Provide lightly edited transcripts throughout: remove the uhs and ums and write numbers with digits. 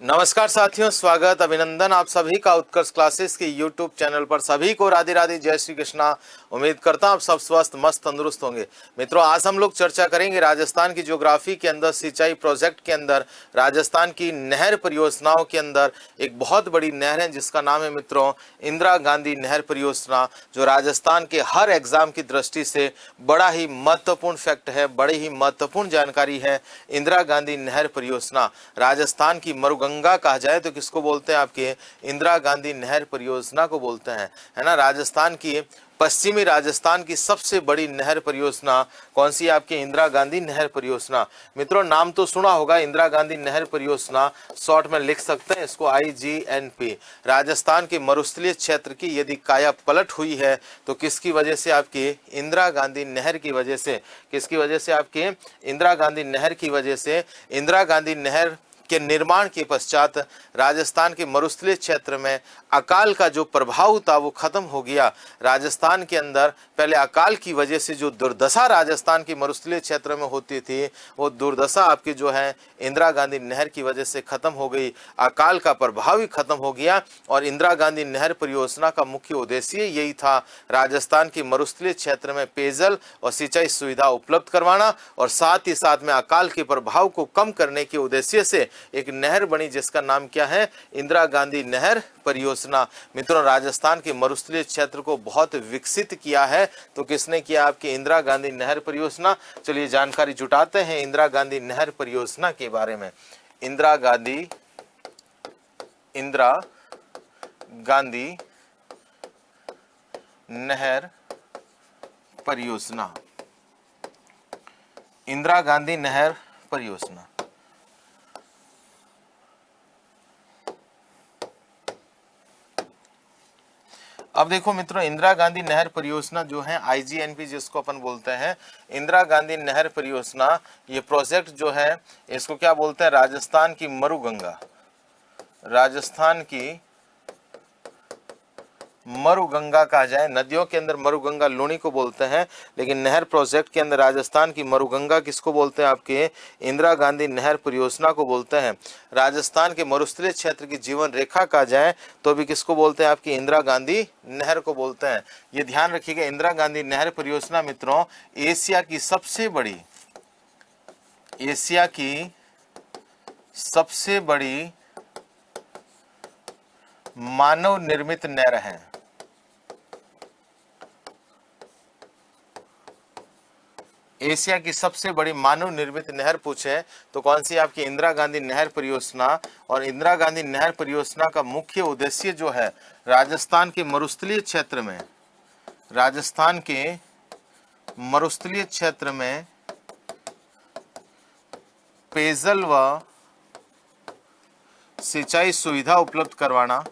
नमस्कार साथियों, स्वागत अभिनंदन आप सभी का उत्कर्ष क्लासेस के YouTube चैनल पर। सभी को राधे राधे, जय श्री कृष्णा। उम्मीद करता हूं आप सब स्वस्थ मस्त तंदुरुस्त होंगे। मित्रों, आज हम लोग चर्चा करेंगे राजस्थान की ज्योग्राफी के अंदर, सिंचाई प्रोजेक्ट के अंदर, राजस्थान की नहर परियोजनाओं के अंदर एक बहुत बड़ी नहर है जिसका नाम है मित्रों इंदिरा गांधी नहर परियोजना, जो राजस्थान के हर एग्जाम की दृष्टि से बड़ा ही महत्वपूर्ण फैक्ट है, बड़ी ही महत्वपूर्ण जानकारी है। इंदिरा गांधी नहर परियोजना राजस्थान की गंगा कहा जाए तो किसको बोलते हैं? आपके इंदिरा गांधी नहर परियोजना को बोलते हैं, है ना। राजस्थान की, पश्चिमी राजस्थान की सबसे बड़ी नहर परियोजना कौन सी है? आपकी इंदिरा गांधी नहर परियोजना। मित्रों, नाम तो सुना होगा, इंदिरा गांधी नहर परियोजना, शॉर्ट में लिख सकते हैं इसको IGNP। राजस्थान के मरुस्थलीय क्षेत्र की यदि काया पलट हुई है तो किसकी वजह से? आपकी इंदिरा गांधी नहर की वजह से। किसकी वजह से? आपके इंदिरा गांधी नहर की वजह से। इंदिरा गांधी नहर के निर्माण के पश्चात राजस्थान के मरुस्थलीय क्षेत्र में अकाल का जो प्रभाव था वो खत्म हो गया। राजस्थान के अंदर पहले अकाल की वजह से जो दुर्दशा राजस्थान के मरुस्थलीय क्षेत्र में होती थी, वो दुर्दशा आपकी जो है इंदिरा गांधी नहर की वजह से खत्म हो गई। अकाल का प्रभाव ही खत्म हो गया और इंदिरा गांधी नहर परियोजना का मुख्य उद्देश्य यही था, राजस्थान के मरुस्थलीय क्षेत्र में पेयजल और सिंचाई सुविधा उपलब्ध करवाना और साथ ही साथ में अकाल के प्रभाव को कम करने के उद्देश्य से एक नहर बनी जिसका नाम क्या है? इंदिरा गांधी नहर परियोजना। मित्रों, राजस्थान के मरुस्थलीय क्षेत्र को बहुत विकसित किया है तो किसने किया? आपकी इंदिरा गांधी नहर परियोजना। चलिए जानकारी जुटाते हैं इंदिरा गांधी नहर परियोजना के बारे में। इंदिरा गांधी नहर परियोजना। इंदिरा गांधी नहर परियोजना। अब देखो मित्रों, इंदिरा गांधी नहर परियोजना जो है IGNP जिसको अपन बोलते हैं, इंदिरा गांधी नहर परियोजना, ये प्रोजेक्ट जो है इसको क्या बोलते हैं? राजस्थान की मरुगंगा। राजस्थान की मरुगंगा कहा जाए। नदियों के अंदर मरुगंगा लूनी को बोलते हैं, लेकिन नहर प्रोजेक्ट के अंदर राजस्थान की मरुगंगा किसको बोलते हैं? आपके इंदिरा गांधी नहर परियोजना को बोलते हैं। राजस्थान के मरुस्थलीय क्षेत्र की जीवन रेखा कहा जाए तो भी किसको बोलते हैं? आपकी इंदिरा गांधी नहर को बोलते हैं। ये ध्यान रखिएगा, इंदिरा गांधी नहर परियोजना मित्रों एशिया की सबसे बड़ी मानव निर्मित नहर है। एशिया की सबसे बड़ी मानव निर्मित नहर पूछे तो कौन सी? आपकी इंदिरा गांधी नहर परियोजना। और इंदिरा गांधी नहर परियोजना का मुख्य उद्देश्य जो है, राजस्थान के मरुस्थलीय क्षेत्र में पेयजल व सिंचाई सुविधा उपलब्ध करवाना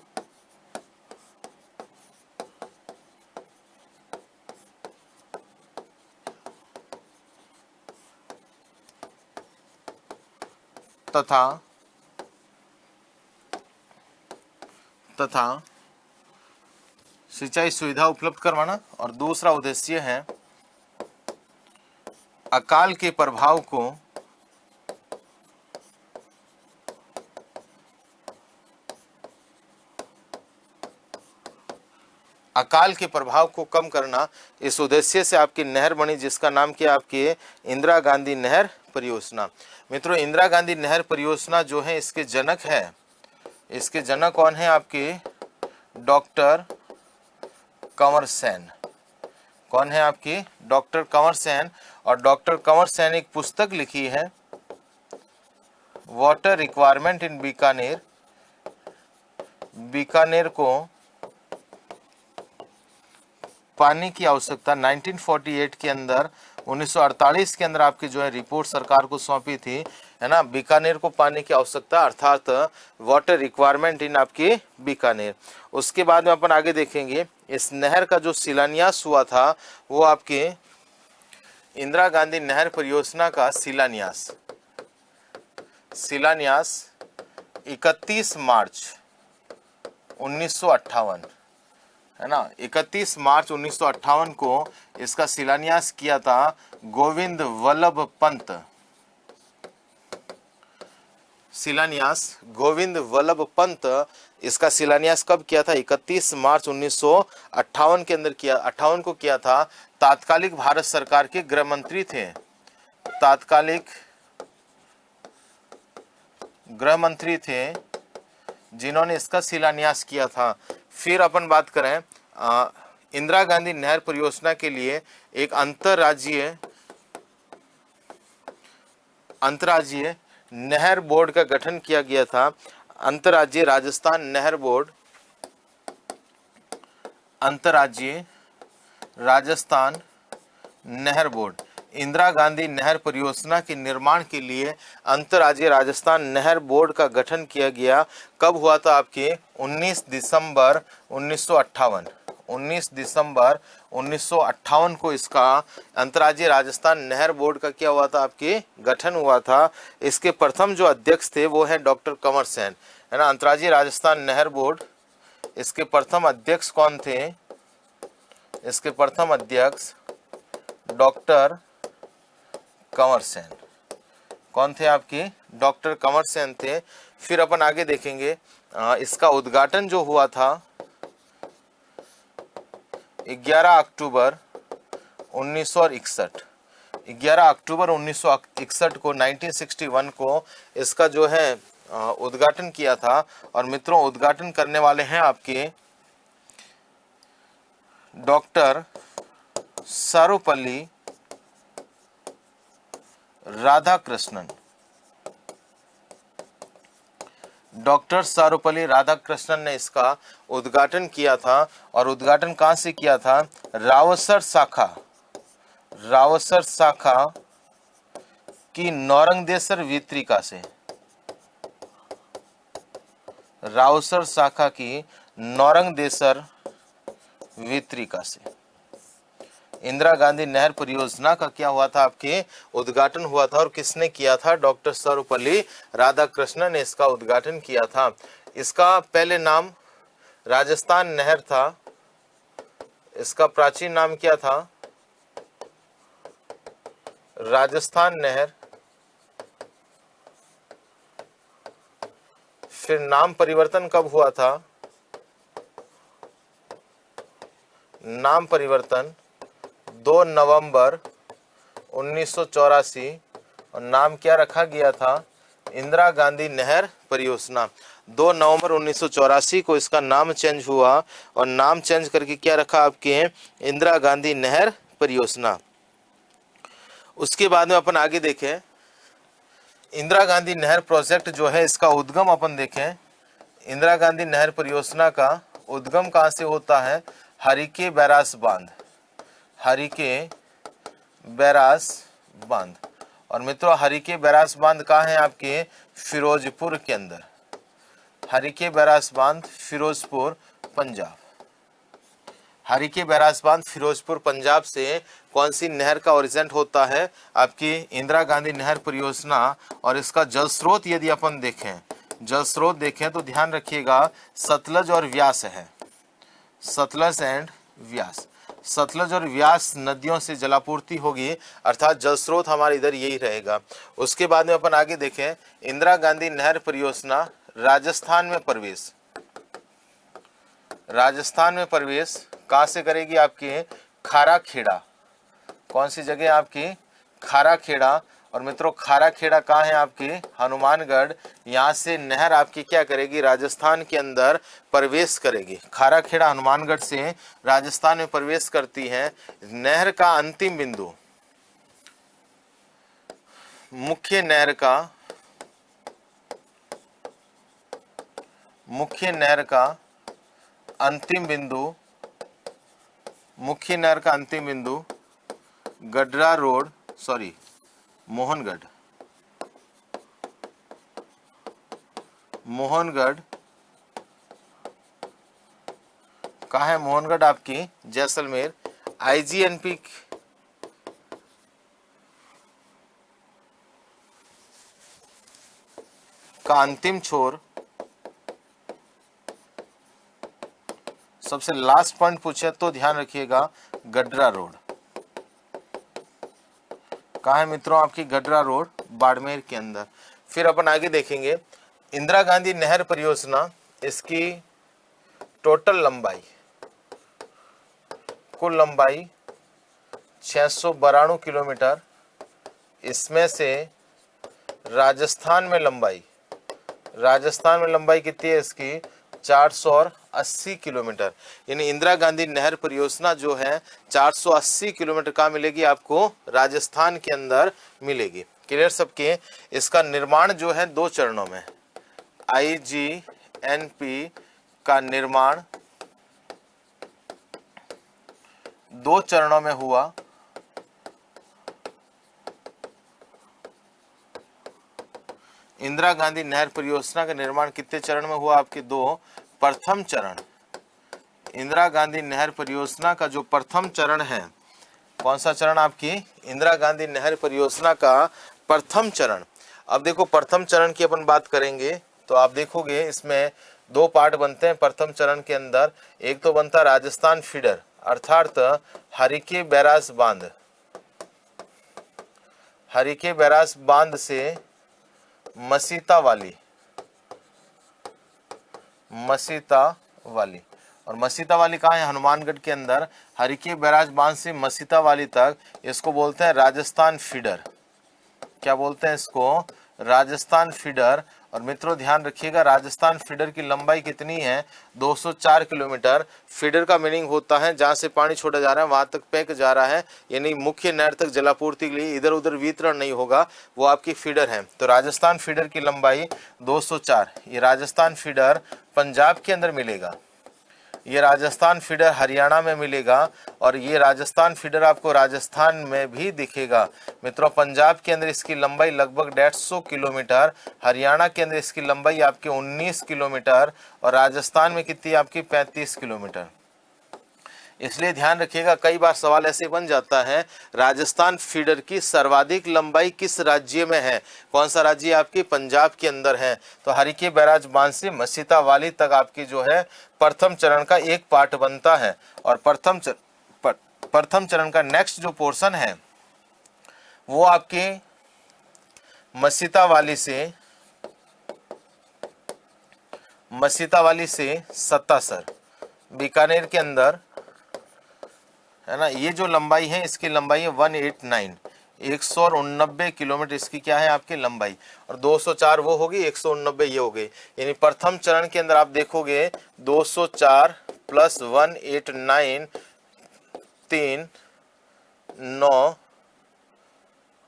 तथा सिंचाई सुविधा उपलब्ध करवाना। और दूसरा उद्देश्य है अकाल के प्रभाव को कम करना। इस उद्देश्य से आपकी नहर बनी जिसका नाम क्या? आपकी इंदिरा गांधी नहर परियोजना। मित्रों, इंदिरा गांधी नहर परियोजना जो है इसके जनक कौन है? आपके डॉक्टर कंवर सेन। कौन है? आपकी डॉक्टर कंवर सेन। और डॉक्टर कंवर सेन एक पुस्तक लिखी है, वाटर रिक्वायरमेंट इन बीकानेर को पानी की आवश्यकता 1948 के अंदर, 1948 के अंदर आपकी जो है रिपोर्ट सरकार को सौंपी थी, है ना। बीकानेर को पानी की आवश्यकता अर्थात वाटर रिक्वायरमेंट इन आपकी बीकानेर। उसके बाद में अपन आगे देखेंगे, इस नहर का जो शिलान्यास हुआ था वो आपके इंदिरा गांधी नहर परियोजना का शिलान्यास 31 मार्च 1958, है ना। 31 मार्च 1958 को इसका शिलान्यास किया था गोविंद वल्लभ पंत शिलान्यास गोविंद वल्लभ पंत इसका शिलान्यास कब किया था? 31 मार्च 1958 के अंदर किया, 58 को किया था। तात्कालिक भारत सरकार के गृह मंत्री थे, तात्कालिक गृह मंत्री थे जिन्होंने इसका शिलान्यास किया था। फिर अपन बात करें इंदिरा गांधी नहर परियोजना के लिए एक अंतर्राज्यीय नहर बोर्ड का गठन किया गया था। अंतर्राज्यीय राजस्थान नहर बोर्ड, अंतर्राज्यीय राजस्थान नहर बोर्ड इंदिरा गांधी नहर परियोजना के निर्माण के लिए अंतर्राज्यीय राजस्थान नहर बोर्ड का गठन किया गया। कब हुआ था आपके? 19 दिसंबर 1958। 19 दिसंबर 1958 को इसका अंतर्राज्यीय राजस्थान नहर बोर्ड का क्या हुआ था? आपके गठन हुआ था। इसके प्रथम जो अध्यक्ष थे वो है डॉक्टर कंवर सेन, है ना। अंतर्राज्यीय राजस्थान नहर बोर्ड, इसके प्रथम अध्यक्ष कौन थे? इसके प्रथम अध्यक्ष डॉक्टर कंवर सेन। कौन थे आपके? डॉक्टर कंवर सेन थे। फिर अपन आगे देखेंगे इसका उद्घाटन जो हुआ था 11 अक्टूबर 1961। 11 अक्टूबर 1961 को 1961 को इसका जो है उद्घाटन किया था। और मित्रों उद्घाटन करने वाले हैं आपके डॉक्टर सर्वपल्ली राधाकृष्णन। डॉक्टर सर्वपल्ली राधाकृष्णन ने इसका उद्घाटन किया था। और उद्घाटन कहां से किया था? रावसर शाखा की नौरंगदेसर वीत्रिका से। रावसर शाखा की नौरंगदेसर वीत्रिका से इंदिरा गांधी नहर परियोजना का क्या हुआ था? आपके उद्घाटन हुआ था। और किसने किया था? डॉक्टर सर्वपल्ली राधाकृष्णन ने इसका उद्घाटन किया था। इसका पहले नाम राजस्थान नहर था। इसका प्राचीन नाम क्या था? राजस्थान नहर। फिर नाम परिवर्तन कब हुआ था? नाम परिवर्तन 2 नवंबर 1984। और नाम क्या रखा गया था? इंदिरा गांधी नहर परियोजना। 2 नवंबर 1984 को इसका नाम चेंज हुआ। और नाम चेंज करके क्या रखा आपके? इंदिरा गांधी नहर परियोजना। उसके बाद में अपन आगे देखें इंदिरा गांधी नहर प्रोजेक्ट जो है इसका उद्गम अपन देखें। इंदिरा गांधी नहर परियोजना का उद्गम कहां से होता है? हरिके बैराज बांध। हरिके बैराज बांध। और मित्रों हरिके बैराज बांध कहाँ है? आपके फिरोजपुर के अंदर। हरिके बैराज बांध फिरोजपुर पंजाब। हरिके बैराज बांध फिरोजपुर पंजाब से कौन सी नहर का ओरिजिन होता है? आपकी इंदिरा गांधी नहर परियोजना। और इसका जल स्रोत यदि अपन देखें, जल स्रोत देखें तो ध्यान रखिएगा सतलज और व्यास है। सतलज एंड व्यास। सतलज और व्यास नदियों से जलापूर्ति होगी, अर्थात जल स्रोत हमारे इधर यही रहेगा। उसके बाद में अपन आगे देखें इंदिरा गांधी नहर परियोजना राजस्थान में प्रवेश। राजस्थान में प्रवेश कहां से करेगी? आपके खाराखेड़ा। कौन सी जगह आपकी? खाराखेड़ा। और मित्रों खाराखेड़ा कहाँ है? आपके हनुमानगढ़। यहाँ से नहर आपकी क्या करेगी? राजस्थान के अंदर प्रवेश करेगी। खाराखेड़ा हनुमानगढ़ से राजस्थान में प्रवेश करती है। नहर का अंतिम बिंदु, मुख्य नहर का अंतिम बिंदु, मुख्य नहर का अंतिम बिंदु गडरा रोड, मोहनगढ़ कहाँ है? मोहनगढ़ आपकी जैसलमेर। आईजीएनपी का अंतिम छोर, सबसे लास्ट पॉइंट पूछे तो ध्यान रखिएगा गडरा रोड। कहाँ है मित्रों? आपकी गडरा रोड बाड़मेर के अंदर। फिर अपन आगे देखेंगे इंदिरा गांधी नहर परियोजना, इसकी टोटल लंबाई, कुल लंबाई 692 किलोमीटर, इसमें से राजस्थान में लंबाई कितनी है इसकी 480 किलोमीटर। यानी इंदिरा गांधी नहर परियोजना जो है 480 किलोमीटर का मिलेगी आपको, राजस्थान के अंदर मिलेगी। क्लियर सबके। इसका निर्माण जो है 2 चरणों में, IGNP का निर्माण 2 चरणों में हुआ। इंदिरा गांधी नहर परियोजना का निर्माण कितने चरण में हुआ आपके 2। प्रथम चरण, इंदिरा गांधी नहर परियोजना का जो प्रथम चरण है, कौन सा चरण आपकी, इंदिरा गांधी नहर परियोजना का प्रथम चरण। अब देखो प्रथम चरण की अपन बात करेंगे तो आप देखोगे इसमें 2 पार्ट बनते हैं प्रथम चरण के अंदर। एक तो बनता राजस्थान फीडर अर्थात हरिके बैराज बांध, हरिके बैराज बांध से मसीता वाली, और मसीता वाली कहाँ है, हनुमानगढ़ के अंदर। हरिके बैराज बांध से मसीता वाली तक, इसको बोलते हैं राजस्थान फीडर। क्या बोलते हैं इसको, राजस्थान फीडर। और मित्रों ध्यान रखिएगा राजस्थान फीडर की लंबाई कितनी है, 204 किलोमीटर। फीडर का मीनिंग होता है जहां से पानी छोड़ा जा रहा है वहां तक पैक जा रहा है, यानी मुख्य नहर तक जलापूर्ति के लिए इधर उधर वितरण नहीं होगा, वो आपकी फीडर है। तो राजस्थान फीडर की लंबाई 204। ये राजस्थान फीडर पंजाब के अंदर मिलेगा, ये राजस्थान फीडर हरियाणा में मिलेगा, और ये राजस्थान फीडर आपको राजस्थान में भी दिखेगा। मित्रों पंजाब के अंदर इसकी लंबाई लगभग 150 किलोमीटर, हरियाणा के अंदर इसकी लंबाई आपके 19 किलोमीटर, और राजस्थान में कितनी आपकी 35 किलोमीटर। इसलिए ध्यान रखिएगा कई बार सवाल ऐसे बन जाता है, राजस्थान फीडर की सर्वाधिक लंबाई किस राज्य में है, कौन सा राज्य आपकी, पंजाब के अंदर है। तो हरिके बैराज बांध से मसीता वाली तक आपकी जो है प्रथम चरण का एक पार्ट बनता है। और प्रथम चरण का नेक्स्ट जो पोर्शन है वो आपके मसीता वाली से सत्तासर, बीकानेर के अंदर है ना। ये जो लंबाई है इसकी लंबाई है 189, 189 किलोमीटर इसकी क्या है आपकी लंबाई, और 204 वो होगी, 189 ये हो गई। यानी प्रथम चरण के अंदर आप देखोगे 204 प्लस 189, 3, 9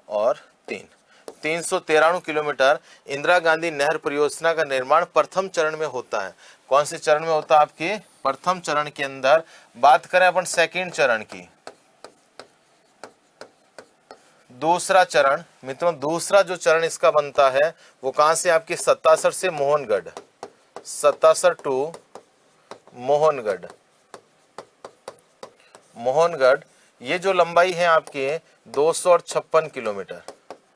और 393 किलोमीटर इंदिरा गांधी नहर परियोजना का निर्माण प्रथम चरण में होता है। कौन से चरण में होता है आपके, प्रथम चरण के अंदर। बात करें अपन सेकंड चरण की, दूसरा चरण, मित्रों दूसरा जो चरण इसका बनता है वो कहां से आपके 77 से मोहनगढ़, 77 टू मोहनगढ़। ये जो लंबाई है आपके 256 किलोमीटर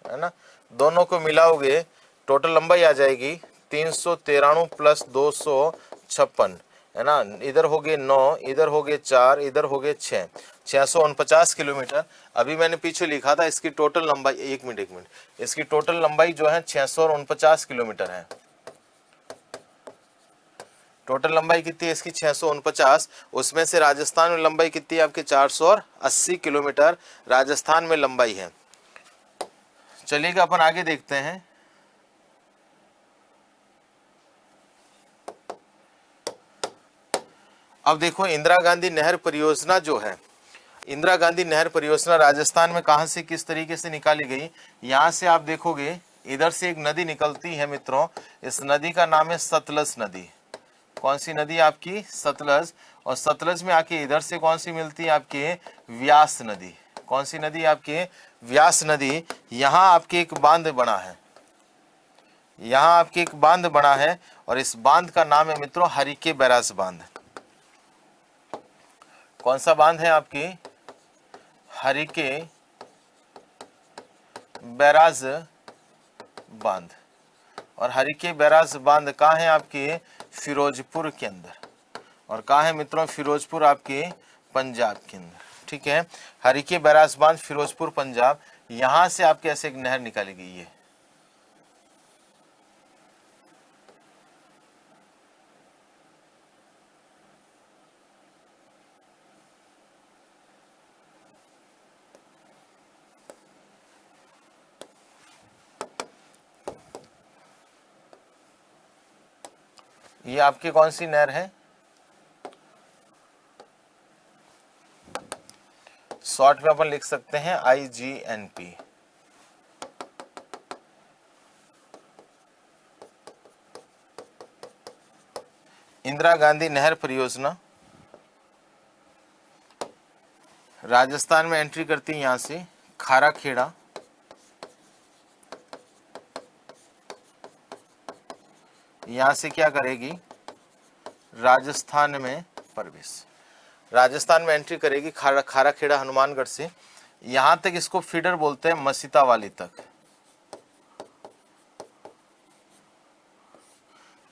है ना, दोनों को मिलाओगे टोटल लंबाई आ जाएगी 393 प्लस 256 है ना। इधर हो गए 9, इधर हो गए 4, इधर हो गए 6, 649 किलोमीटर। अभी मैंने पीछे लिखा था इसकी टोटल लंबाई, एक मिनट, इसकी टोटल लंबाई जो है 649 किलोमीटर है। टोटल लंबाई कितनी है इसकी 649, उसमें से राजस्थान में लंबाई कितनी है आपके 480 किलोमीटर राजस्थान में लंबाई है। चलिएगा अपन आगे देखते हैं। अब देखो इंदिरा गांधी नहर परियोजना जो है, इंदिरा गांधी नहर परियोजना राजस्थान में कहां से किस तरीके से निकाली गई। यहां से आप देखोगे इधर से एक नदी निकलती है मित्रों, इस नदी का नाम है सतलज नदी। कौन सी नदी आपकी, सतलज। और सतलज में आके इधर से कौन सी मिलती है आपके, व्यास नदी। कौन सी नदी आपके, व्यास नदी। यहां आपके एक बांध बना है, यहां आपके एक बांध बना है, और इस बांध का नाम है मित्रों हरिके बैराज बांध। कौन सा बांध है आपकी, हरिके बैराज बांध। और हरिके बैराज बांध कहाँ है आपके, फिरोजपुर के अंदर। और कहाँ है मित्रों, फिरोजपुर आपके पंजाब के अंदर। ठीक है, हरिके बैराज बांध फिरोजपुर पंजाब। यहां से आपके ऐसे एक नहर निकाली गई है, ये आपकी कौन सी नहर है? शॉर्ट में अपन लिख सकते हैं IGNP। इंदिरा गांधी नहर परियोजना राजस्थान में एंट्री करती है, यहां से खाराखेड़ा, यहां से क्या करेगी, राजस्थान में प्रवेश, राजस्थान में एंट्री करेगी खाराखेड़ा हनुमानगढ़ से। यहां तक इसको फीडर बोलते हैं, मसीतावाली तक,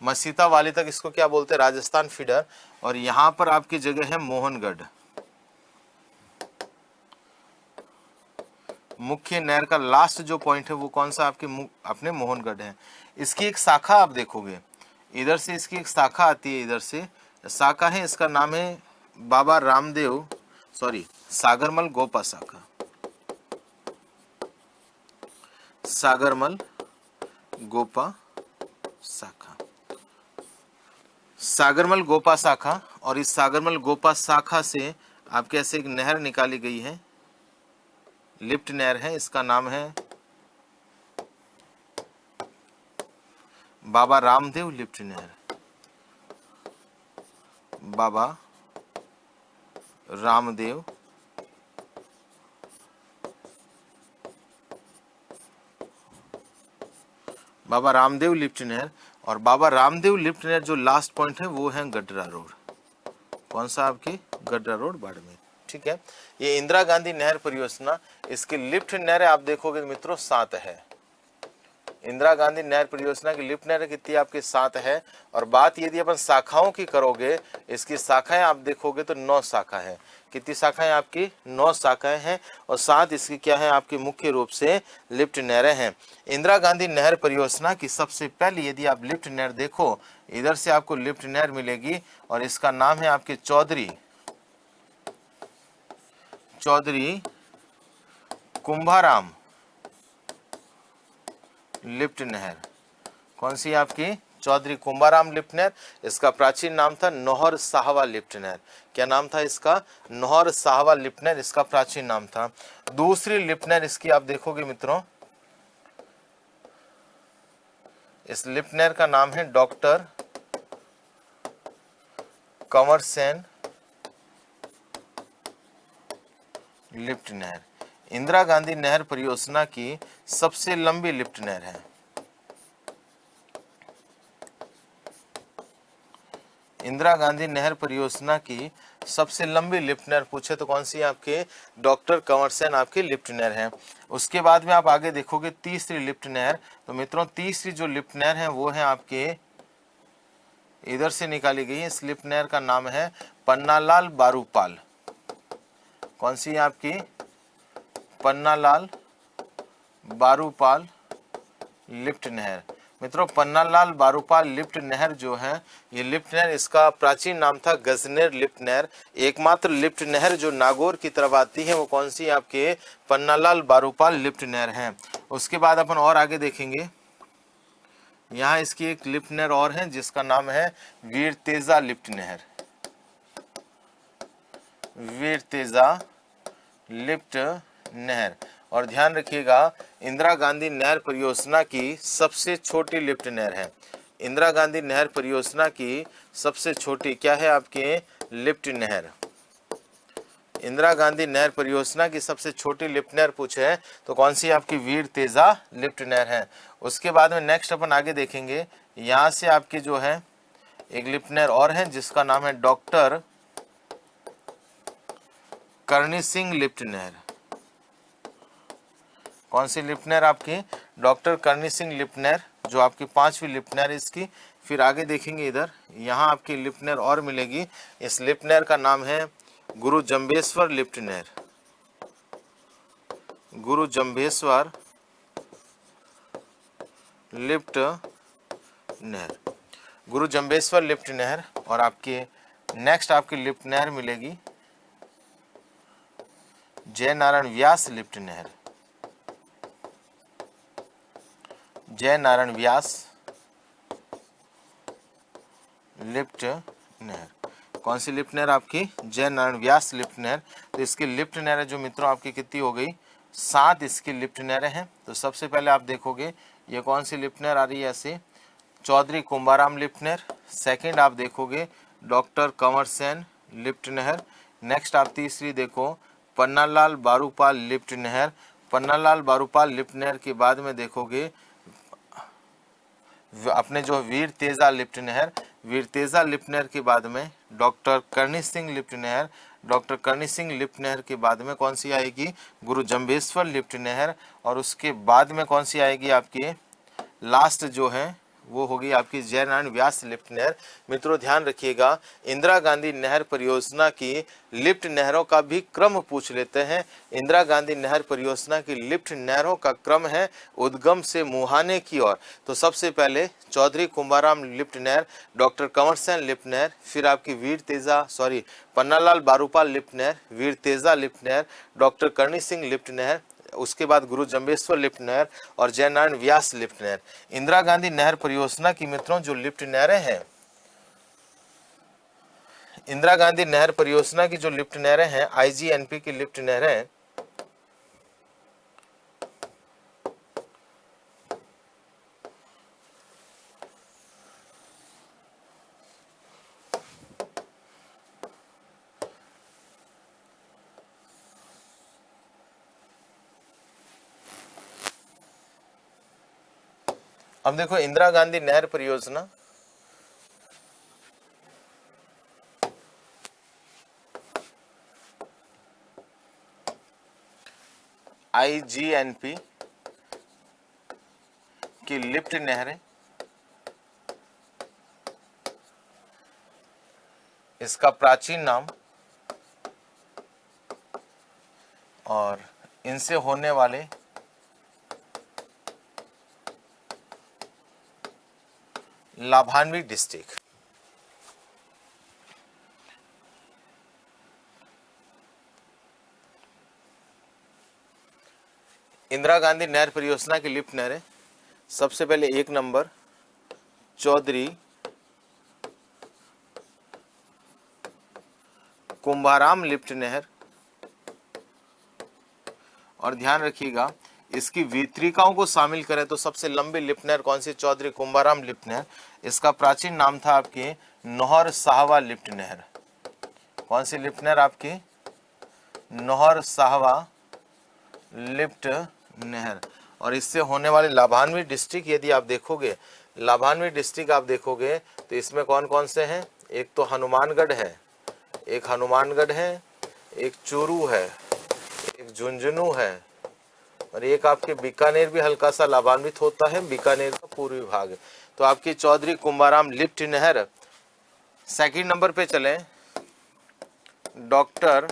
मसीतावाली तक इसको क्या बोलते हैं, राजस्थान फीडर। और यहां पर आपकी जगह है मोहनगढ़। मुख्य नहर का लास्ट जो पॉइंट है वो कौन सा आपके अपने मोहनगढ़ है। इसकी एक शाखा आप देखोगे, इधर से इसकी एक शाखा आती है, इधर से शाखा है, इसका नाम है बाबा रामदेव सागरमल गोपा शाखा, सागरमल गोपा शाखा, सागरमल गोपा शाखा। और इस सागरमल गोपा शाखा से आपके ऐसे एक नहर निकाली गई है, लिफ्ट नहर है, इसका नाम है बाबा रामदेव लिफ्ट नहर, बाबा रामदेव बाबा रामदेव लिफ्ट नहर। और बाबा रामदेव लिफ्ट नहर जो लास्ट पॉइंट है वो है गडरा रोड। कौन सा आपकी, गडरा रोड बाड़मेर। ठीक है, ये इंदिरा गांधी नहर परियोजना, इसकी लिफ्ट नहर आप देखोगे मित्रों 7 है। इंदिरा गांधी नहर परियोजना की लिफ्ट नहर कितनी आपके 7 है। और बात यदि अपन शाखाओं की करोगे, इसकी शाखाएं आप देखोगे तो 9 शाखा है। कितनी शाखाएं आपकी, 9 शाखाएं हैं। और 7 इसकी क्या है आपकी मुख्य रूप से लिफ्ट नहरें हैं। इंदिरा गांधी नहर परियोजना की सबसे पहले यदि आप लिफ्ट नहर देखो, इधर से आपको लिफ्ट नहर मिलेगी और इसका नाम है आपके चौधरी कुंभाराम लिफ्ट नहर। कौन सी आपकी, चौधरी कुंभाराम लिफ्ट नहर। इसका प्राचीन नाम था नौहर साहवा लिफ्ट नहर। क्या नाम था इसका, नौहर साहवा लिफ्ट नहर, इसका प्राचीन नाम था। दूसरी लिफ्ट नहर इसकी आप देखोगे मित्रों, इस लिफ्ट नहर का नाम है डॉक्टर कंवर सेन लिफ्ट नहर। इंदिरा गांधी नहर परियोजना की सबसे लंबी लिफ्ट नहर है। इंदिरा गांधी नहर परियोजना की सबसे लंबी लिफ्ट नहर पूछे तो कौन सी आपके, डॉक्टर कंवर सेन आपकी लिफ्ट नहर है। उसके बाद में आप आगे देखोगे तीसरी लिफ्ट नहर। तो मित्रों तीसरी जो लिफ्ट नहर है वो है आपके इधर से निकाली गई है। इस लिफ्ट नहर का नाम है पन्नालाल बारूपाल। कौन सी है आपकी, पन्नालाल बारूपाल लिफ्ट नहर। मित्रों पन्नालाल बारूपाल लिफ्ट नहर जो है, ये लिफ्ट नहर, इसका प्राचीन नाम था गजनेर लिफ्ट नहर। एकमात्र लिफ्ट नहर जो नागौर की तरफ आती है वो कौन सी आपके, पन्नालाल बारूपाल लिफ्ट नहर है। उसके बाद अपन और आगे देखेंगे, यहाँ इसकी एक लिफ्ट नहर और है जिसका नाम है वीर तेजा लिफ्ट नहर, वीर तेजा लिफ्ट नहर। और ध्यान रखिएगा इंदिरा गांधी नहर परियोजना की सबसे छोटी लिफ्ट नहर है। इंदिरा गांधी नहर परियोजना की सबसे छोटी क्या है आपके, लिफ्ट नहर। इंदिरा गांधी नहर परियोजना की सबसे छोटी लिफ्ट नहर पूछे है तो कौन सी आपकी, वीर तेजा लिफ्ट नहर है। उसके बाद में नेक्स्ट अपन आगे देखेंगे, यहाँ से आपकी जो है एक लिफ्ट नहर और है जिसका नाम है डॉक्टर करनी सिंह लिफ्ट नहर। कौन सी लिफ्ट नहर आपकी, डॉक्टर करनी सिंह लिफ्ट नहर, जो आपकी 5वीं लिफ्ट नहर इसकी। फिर आगे देखेंगे इधर, यहाँ आपकी लिफ्ट नहर और मिलेगी। इस लिफ्ट नहर का नाम है गुरु जम्बेश्वर लिफ्ट नहर, गुरु जम्बेश्वर लिफ्ट नहर, गुरु जम्बेश्वर लिफ्ट नहर। और आपके नेक्स्ट आपकी लिफ्ट नहर मिलेगी जय नारायण व्यास लिफ्ट नहर, जय नारायण व्यास लिफ्ट नहर। कौन सी लिफ्ट नहर आपकी? जय नारायण व्यास लिफ्ट नहर। तो इसकी लिफ्ट नहर जो मित्रों आपकी कितनी हो गई? 7 इसकी लिफ्ट नहरें हैं। तो सबसे पहले आप देखोगे ये कौन सी लिफ्ट नहर आ रही है ऐसे? चौधरी कुंभाराम लिफ्ट नहर। सेकेंड आप देखोगे डॉक्टर कंवर सेन लिफ्ट नहर। नेक्स्ट आप तीसरी देखो पन्नालाल बारूपाल लिफ्ट नहर। पन्नालाल बारूपाल लिफ्ट नहर के बाद में देखोगे अपने जो वीर तेजा लिफ्ट नहर। वीर तेजा लिफ्ट नहर के बाद में डॉक्टर करनी सिंह लिफ्ट नहर। डॉक्टर करनी सिंह लिफ्ट नहर के बाद में कौन सी आएगी? गुरु जम्बेश्वर लिफ्ट नहर। और उसके बाद में कौन सी आएगी आपकी? लास्ट जो है वो होगी आपकी जयनारायण व्यास लिफ्ट नहर। मित्रों ध्यान रखिएगा, इंदिरा गांधी नहर परियोजना की लिफ्ट नहरों का भी क्रम पूछ लेते हैं। इंदिरा गांधी नहर परियोजना की लिफ्ट नहरों का क्रम है उद्गम से मुहाने की ओर। तो सबसे पहले चौधरी कुंभाराम लिफ्ट नहर, डॉक्टर कंवर सेन लिफ्ट नहर, फिर आपकी पन्नालाल बारूपाल लिफ्ट नहर, वीर तेजा लिफ्ट नहर, डॉक्टर करनी सिंह लिफ्ट नहर, उसके बाद गुरु जम्बेश्वर लिफ्ट नहर और जयनारायण व्यास लिफ्ट नहर। इंदिरा गांधी नहर परियोजना की मित्रों जो लिफ्ट नहरें हैं, इंदिरा गांधी नहर परियोजना की जो लिफ्ट नहरें हैं, आईजीएनपी की लिफ्ट नहरें, अब देखो इंदिरा गांधी नहर परियोजना आईजीएनपी की लिफ्ट नहरें, इसका प्राचीन नाम और इनसे होने वाले लाभान्वित डिस्ट्रिक्ट। इंदिरा गांधी नहर परियोजना की लिफ्ट नहरें, सबसे पहले 1 नंबर चौधरी कुंभाराम लिफ्ट नहर। और ध्यान रखिएगा इसकी वितरिकाओं को शामिल करें तो सबसे लंबी लिफ्ट नहर कौन सी? चौधरी कुंभाराम लिफ्ट नहर। इसका प्राचीन नाम था आपकी नौहर साहवा लिफ्ट नहर। कौन सी लिफ्ट नहर आपकी? नौहर साहवा लिफ्ट नहर। और इससे होने वाले लाभान्वित डिस्ट्रिक्ट यदि आप देखोगे, लाभान्वित डिस्ट्रिक्ट आप देखोगे तो इसमें कौन कौन से हैं? एक तो हनुमानगढ़ है, एक चूरू है, एक झुंझुनू है और एक आपके बीकानेर भी हल्का सा लाभान्वित होता है, बीकानेर का पूर्वी भाग। तो आपकी चौधरी कुंभाराम लिफ्ट नहर। सेकंड नंबर पे चले डॉक्टर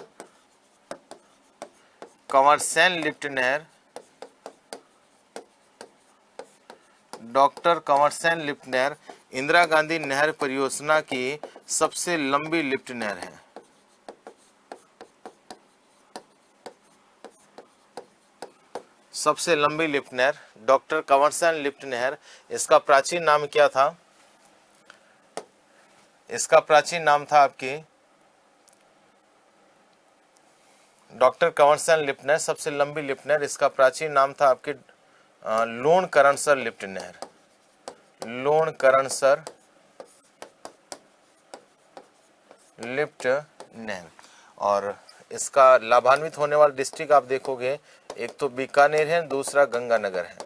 कंवर सेन लिफ्ट नहर। डॉक्टर कंवर सेन लिफ्ट नहर इंदिरा गांधी नहर परियोजना की सबसे लंबी लिफ्ट नहर है। सबसे लंबी लिफ्ट नहर डॉक्टर कंवर सेन लिफ्ट नहर। इसका प्राचीन नाम क्या था? इसका प्राचीन नाम था आपकी डॉक्टर कंवर सेन लिफ्ट नहर, सबसे लंबी लिफ्ट नहर। इसका प्राचीन नाम था आपकी लूणकरणसर लिफ्ट नहर। लूणकरणसर लिफ्ट नहर। और इसका लाभान्वित होने वाला डिस्ट्रिक्ट आप देखोगे, एक तो बीकानेर है, दूसरा गंगानगर है।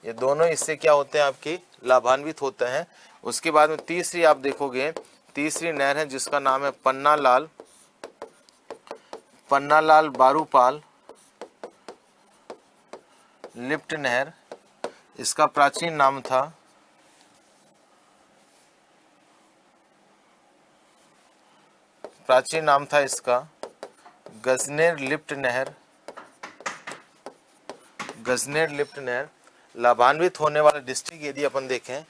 ये दोनों इससे क्या होते हैं? आपकी लाभान्वित होते हैं। उसके बाद में तीसरी आप देखोगे, तीसरी नहर है जिसका नाम है पन्नालाल बारूपाल लिफ्ट नहर। इसका प्राचीन नाम था इसका गजनेर लिफ्ट नहर। गजनेर लिफ्ट नहर। लाभान्वित होने वाला डिस्ट्रिक्ट यदि अपन देखें,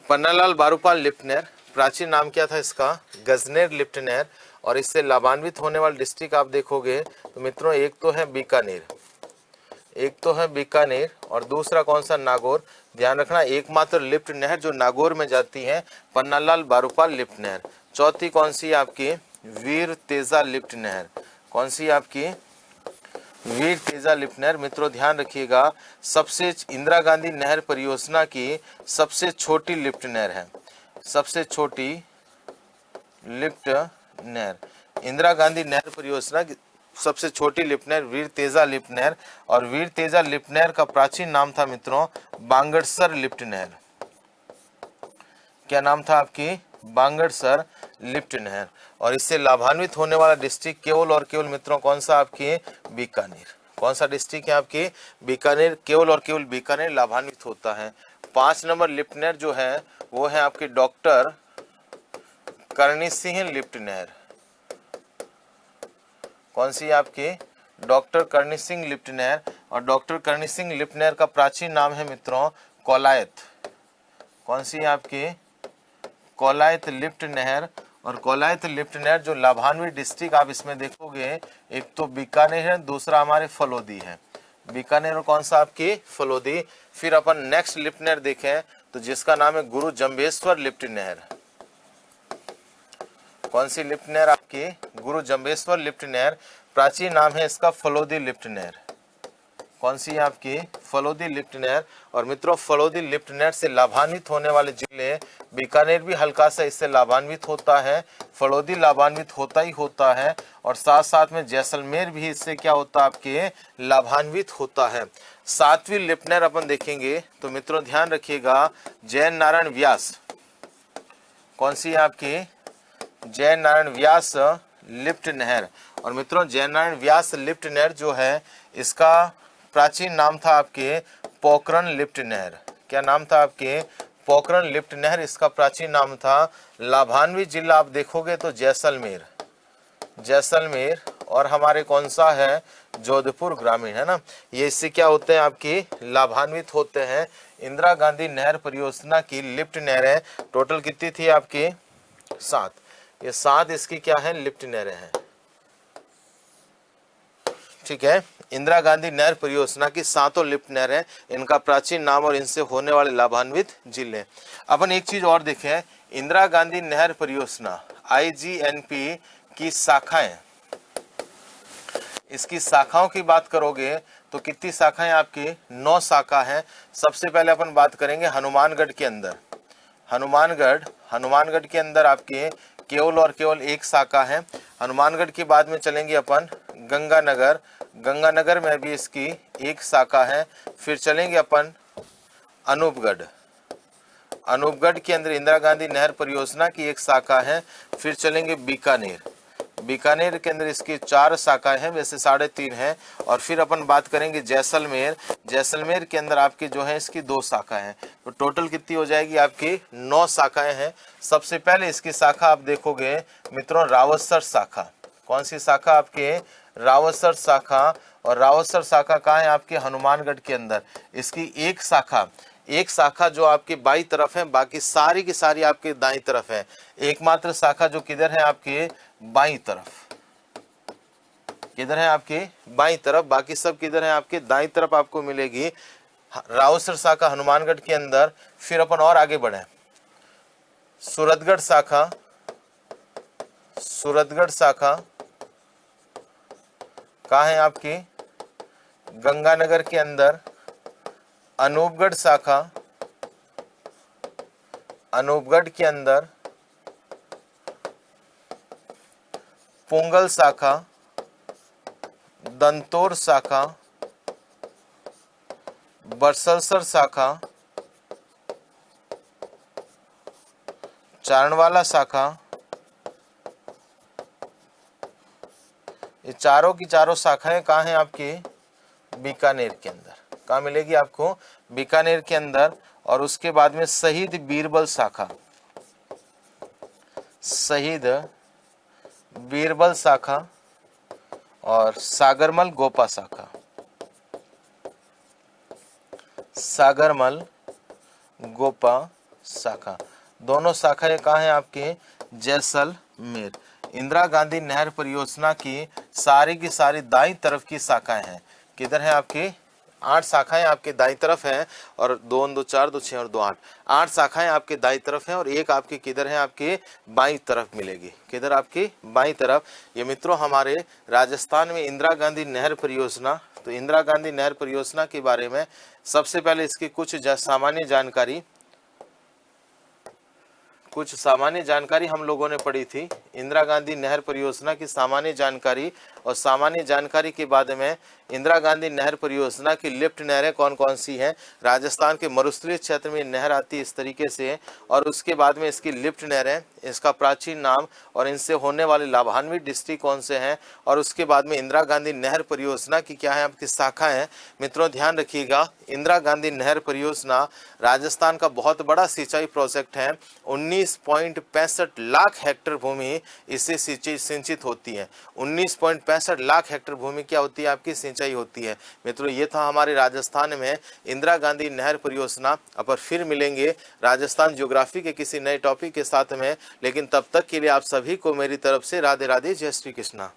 पन्नालाल बारूपाल लिफ्ट नहर, प्राचीन नाम क्या था इसका? गजनेर लिफ्ट नहर। और इससे लाभान्वित होने वाले डिस्ट्रिक्ट आप देखोगे तो मित्रों एक तो है बीकानेर, एक तो है बीकानेर और दूसरा कौन सा, नागौर। ध्यान रखना एकमात्र लिफ्ट नहर जो नागौर में जाती है पन्नालाल बारूपाल लिफ्ट नहर। चौथी कौन सी आपकी, वीर तेजा लिफ्ट नहर। कौन सी आपकी, वीर तेजा लिफ्ट नहर। मित्रों ध्यान रखिएगा, सबसे इंदिरा गांधी नहर परियोजना की सबसे छोटी लिफ्ट नहर है, सबसे छोटी लिफ्ट नहर इंदिरा गांधी नहर परियोजना की सबसे छोटी लिफ्ट नहर वीर तेजा लिफ्ट नहर। और वीर तेजा लिफ्ट नहर का प्राचीन नाम था मित्रों बांगड़सर लिफ्ट नहर। क्या नाम था आपकी, बांगड़सर लिफ्ट नहर। और इससे लाभान्वित होने वाला डिस्ट्रिक्ट केवल और केवल मित्रों कौन सा आपकी, बीकानेर। कौन सा डिस्ट्रिक्ट है आपकी, बीकानेर। केवल और केवल बीकानेर लाभान्वित होता है। 5 नंबर लिफ्ट नहर जो है वो है आपकी डॉक्टर करणी सिंह लिफ्ट नहर। कौन सी आपकी, डॉक्टर करणी सिंह लिफ्ट नहर। और डॉक्टर करणी सिंह लिफ्ट नहर का प्राचीन नाम है मित्रों कोलायत। कौन सी आपकी, कोलायत लिफ्ट नहर। और कोलायत लिफ्ट नहर जो लाभान्वित डिस्ट्रिक्ट आप इसमें देखोगे, एक तो बीकानेर है, दूसरा हमारे फलोदी है। बीकानेर और कौन सा आपकी, फलोदी। फिर अपन नेक्स्ट लिफ्ट नहर देखें तो जिसका नाम है गुरु जम्बेश्वर लिफ्ट नहर। कौन सी लिफ्ट नहर आपकी, गुरु जम्बेश्वर लिफ्ट नहर। प्राचीन नाम है इसका फलोदी लिफ्ट नहर। कौन सी आपकी, फलोदी लिफ्ट नहर। और मित्रों फलोदी लिफ्ट नहर से लाभान्वित होने वाले जिले, बीकानेर भी हल्का सा इससे लाभान्वित होता है, फलोदी लाभान्वित होता ही होता है, और साथ साथ में जैसलमेर भी इससे क्या होता है आपके, लाभान्वित होता है। 7वीं लिफ्ट नहर अपन देखेंगे तो मित्रों ध्यान रखिएगा, जय नारायण व्यास। कौन सी आपकी, जय नारायण व्यास लिफ्ट नहर। और मित्रों जय नारायण व्यास लिफ्ट नहर जो है इसका प्राचीन नाम था आपके पोखरण लिफ्ट नहर। क्या नाम था आपके, पोखरण लिफ्ट नहर इसका प्राचीन नाम था। लाभान्वित जिला आप देखोगे तो जैसलमेर, जैसलमेर और हमारे कौन सा है, जोधपुर ग्रामीण, है ना। ये इससे क्या होते हैं आपकी, लाभान्वित होते हैं। इंदिरा गांधी नहर परियोजना की लिफ्ट नहर है, टोटल कितनी थी आपकी, 7। ये 7 इसकी क्या है, लिफ्ट नहरें हैं। ठीक है, इंदिरा गांधी नहर परियोजना की 7 लिफ्ट नहर है, इनका प्राचीन नाम और इनसे होने वाले लाभान्वित जिले। अपन एक चीज और देखें, इंदिरा गांधी नहर परियोजना IGNP की शाखाएं, इसकी शाखाओं की बात करोगे तो कितनी शाखाएं आपकी, 9 शाखा है। सबसे पहले अपन बात करेंगे हनुमानगढ़ के अंदर। हनुमानगढ़ के अंदर आपके केवल और केवल 1 शाखा है। हनुमानगढ़ के बाद में चलेंगे अपन गंगानगर में भी इसकी 1 शाखा है। फिर चलेंगे अपन अनूपगढ़ के अंदर इंदिरा गांधी नहर परियोजना की 1 शाखा है। फिर चलेंगे बीकानेर के अंदर इसकी 4 शाखाएं हैं, वैसे 3.5 हैं। और फिर अपन बात करेंगे जैसलमेर के अंदर आपकी जो है इसकी 2 शाखाएं हैं। तो टोटल कितनी हो जाएगी आपकी, 9 शाखाएं हैं। सबसे पहले इसकी शाखा आप देखोगे मित्रों रावतसर शाखा। कौन सी शाखा आपके, रावतसर शाखा। और रावतसर शाखा कहाँ है आपके, हनुमानगढ़ के अंदर। इसकी एक शाखा जो आपकी बाईं तरफ है, बाकी सारी की सारी आपके दाईं तरफ है। एकमात्र शाखा जो किधर है आपके, बाईं तरफ। किधर है आपके, बाईं तरफ। बाकी सब किधर है आपके, दाईं तरफ आपको मिलेगी रावतसर शाखा हनुमानगढ़ के अंदर। फिर अपन और आगे बढ़े, सूरतगढ़ शाखा कहाँ है आपकी, गंगानगर के अंदर। अनूपगढ़ शाखा अनूपगढ़ के अंदर। पुंगल शाखा, दंतोर शाखा, बरसलसर शाखा, चारणवाला शाखा। ये चारों की चारों शाखाएं कहाँ हैं आपकी, बीकानेर के अंदर। कहाँ मिलेगी आपको, बीकानेर के अंदर। और उसके बाद में शहीद बीरबल शाखा और सागरमल गोपा शाखा। दोनों शाखाएं कहाँ हैं आपके, जैसलमेर। इंदिरा गांधी नहर परियोजना की सारी दाईं तरफ की शाखाएं हैं। किधर है आपकी, 8 शाखाएं आपके दाईं तरफ हैं और 2 2 4 2 6 और 2 8, 8 शाखाएं आपके दाईं तरफ हैं और एक आपके किधर है, आपके बाईं तरफ मिलेगी। किधर, आपकी बाईं तरफ। ये मित्रों हमारे राजस्थान में इंदिरा गांधी नहर परियोजना, तो इंदिरा गांधी नहर परियोजना के बारे में सबसे पहले इसकी कुछ सामान्य जानकारी हम लोगों ने पढ़ी थी। इंदिरा गांधी नहर परियोजना की सामान्य जानकारी, और सामान्य जानकारी के बाद में इंदिरा गांधी नहर परियोजना की लिफ्ट नहरें कौन कौन सी हैं। राजस्थान के मरुस्थलीय क्षेत्र में नहर आती है इस तरीके से, और उसके बाद में इसकी लिफ्ट नहरें, इसका प्राचीन नाम और इनसे होने वाले लाभान्वित डिस्ट्रिक्ट कौन से हैं, और उसके बाद में इंदिरा गांधी नहर परियोजना की क्या है आपकी शाखाएं। मित्रों ध्यान रखिएगा, इंदिरा गांधी नहर परियोजना राजस्थान का बहुत बड़ा सिंचाई प्रोजेक्ट है। 19.65 लाख हेक्टेयर भूमि इससे सिंचित होती है। 19.65 लाख हेक्टेयर भूमि क्या होती है, आपकी सिंचाई होती है। मित्रों ये था हमारे राजस्थान में इंदिरा गांधी नहर परियोजना। अब फिर मिलेंगे राजस्थान ज्योग्राफी के किसी नए टॉपिक के साथ में, लेकिन तब तक के लिए आप सभी को मेरी तरफ से राधे राधे, जय श्री कृष्णा।